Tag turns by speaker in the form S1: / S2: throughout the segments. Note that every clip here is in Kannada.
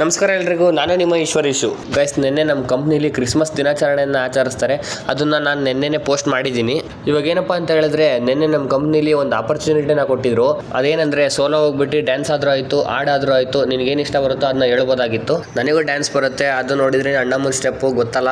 S1: ನಮಸ್ಕಾರ ಎಲ್ರಿಗೂ, ನಾನು ನಿಮ್ಮ ಈಶ್ವರೀಶು. ಗೈಸ್, ನಿನ್ನೆ ನಮ್ಮ ಕಂಪ್ನಿಲಿ ಕ್ರಿಸ್ಮಸ್ ದಿನಾಚರಣೆಯನ್ನು ಆಚರಿಸ್ತಾರೆ. ಅದನ್ನು ನಾನು ನಿನ್ನೆನೇ ಪೋಸ್ಟ್ ಮಾಡಿದ್ದೀನಿ. ಇವಾಗ ಏನಪ್ಪ ಅಂತ ಹೇಳಿದ್ರೆ, ನಿನ್ನೆ ನಮ್ಮ ಕಂಪ್ನಿಲಿ ಒಂದು ಆಪರ್ಚುನಿಟಿನ ಕೊಟ್ಟಿದ್ರು. ಅದೇನಂದರೆ, ಸೋಲೋ ಹೋಗ್ಬಿಟ್ಟು ಡ್ಯಾನ್ಸ್ ಆದರೂ ಆಯಿತು, ಹಾಡಾದರೂ ಆಯಿತು, ನಿನಗೇನು ಇಷ್ಟ ಬರುತ್ತೋ ಅದನ್ನ ಹೇಳ್ಬೋದಾಗಿತ್ತು. ನನಗೂ ಡ್ಯಾನ್ಸ್ ಬರುತ್ತೆ, ಅದು ನೋಡಿದರೆ ಅಣ್ಣ ಸ್ಟೆಪ್ಪು ಗೊತ್ತಲ್ಲ.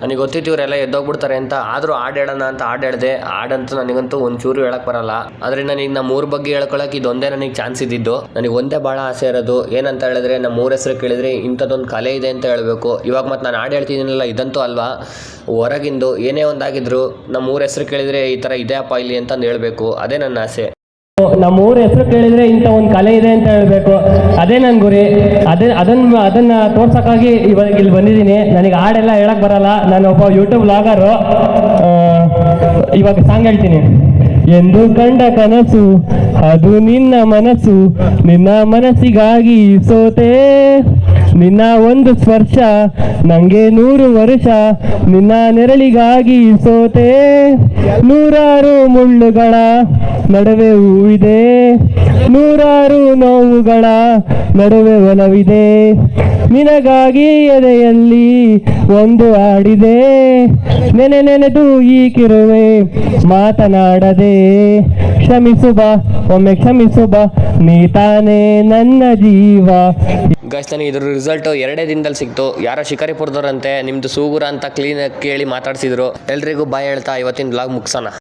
S1: ನನಗೆ ಗೊತ್ತಿತ್ತು ಇವರೆಲ್ಲ ಎದ್ದೋಗ್ಬಿಡ್ತಾರೆ ಅಂತ. ಆದರೂ ಹಾಡು ಹೇಳೋಣ ಅಂತ ಹಾಡು ಹೇಳಿದೆ. ಹಾಡಂತೂ ನನಗಂತೂ ಒಂಚೂರು ಹೇಳಕ್ಕೆ ಬರಲ್ಲ. ಆದರೆ ನನಗೆ ನಮ್ಮ ಊರ ಬಗ್ಗೆ ಹೇಳ್ಕೊಳಕ್ಕೆ ಇದೊಂದೇ ನನಗೆ ಚಾನ್ಸ್ ಇದ್ದಿದ್ದು. ನನಗೆ ಒಂದೇ ಭಾಳ ಆಸೆ ಇರೋದು ಏನಂತ ಹೇಳಿದ್ರೆ, ನಮ್ಮ ಊರ ಹೆಸರು ಕೇಳಿದರೆ ಇಂಥದ್ದೊಂದು ಕಲೆ ಇದೆ ಅಂತ ಹೇಳಬೇಕು. ಇವಾಗ ಮತ್ತು ನಾನು ಹಾಡು ಹೇಳ್ತಿದ್ದೀನಲ್ಲ, ಇದಂತೂ ಅಲ್ವಾ, ಹೊರಗಿಂದು ಏನೇ ಒಂದಾಗಿದ್ರು ನಮ್ಮ ಊರ ಹೆಸರು ಕೇಳಿದರೆ ಈ ಥರ ಇದೆ ಅಪ್ಪ ಇಲ್ಲಿ ಅಂತಂದು ಹೇಳಬೇಕು. ಅದೇ ನನ್ನ ಆಸೆ.
S2: ನಮ್ಮ ಊರ ಹೆಸರು ಕೇಳಿದ್ರೆ ಇಂಥ ಒಂದು ಕಲೆ ಇದೆ ಅಂತ ಹೇಳಬೇಕು. ಅದೇ ನನ್ನ ಗುರಿ. ಅದನ್ನ ತೋರ್ಸೋಕ್ಕಾಗಿ ಇವಾಗ ಇಲ್ಲಿ ಬಂದಿದ್ದೀನಿ. ನನಗೆ ಹಾಡೆಲ್ಲ ಹೇಳಕ್ ಬರಲ್ಲ, ನಾನು ಒಬ್ಬ ಯೂಟ್ಯೂಬ್ ವ್ಲಾಗರು. ಇವಾಗ ಸಾಂಗ್ ಹೇಳ್ತೀನಿ. ಎಂದು ಕಂಡ ಕನಸು ಅದು ನಿನ್ನ ಮನಸ್ಸು, ನಿನ್ನ ಮನಸ್ಸಿಗಾಗಿ ಸೋತೆ, ನಿನ್ನ ಒಂದು ಸ್ಪರ್ಶ ನಂಗೆ 100 ವರ್ಷ, ನಿನ್ನ ನೆರಳಿಗಾಗಿ ಸೋತೆ, 100 ಮುಳ್ಳುಗಳ ನಡುವೆ ಹೂವಿದೆ, 100 ನೋವುಗಳ ನಡುವೆ ಒಲವಿದೆ, ನಿನಗಾಗಿ ಎದೆಯಲ್ಲಿ ಒಂದು ಹಾಡಿದೆ, ನೆನೆದು ಈಗಿರುವೆ ಮಾತನಾಡದೆ, ಕ್ಷಮಿಸುಬ ಒಮ್ಮೆ ಕ್ಷಮಿಸುಬ, ನೀ ತಾನೇ ನನ್ನ ಜೀವ.
S1: ಗೈಸ್, ನನಗೆ ಇದ್ರ ರಿಸಲ್ಟು 2 ದಿನದಲ್ಲಿ ಸಿಕ್ತು. ಯಾರೋ ಶಿಕಾರಿಪುರದವ್ರಂತೆ, ನಿಮ್ಮದು ಸೂಗುರ ಅಂತ ಕ್ಲೀನಾಗಿ ಕೇಳಿ ಮಾತಾಡ್ಸಿದ್ರು. ಎಲ್ರಿಗೂ ಬಾಯ್ ಹೇಳ್ತಾ ಇವತ್ತಿನ ಬ್ಲಾಗ್ ಮುಗಿಸೋಣ.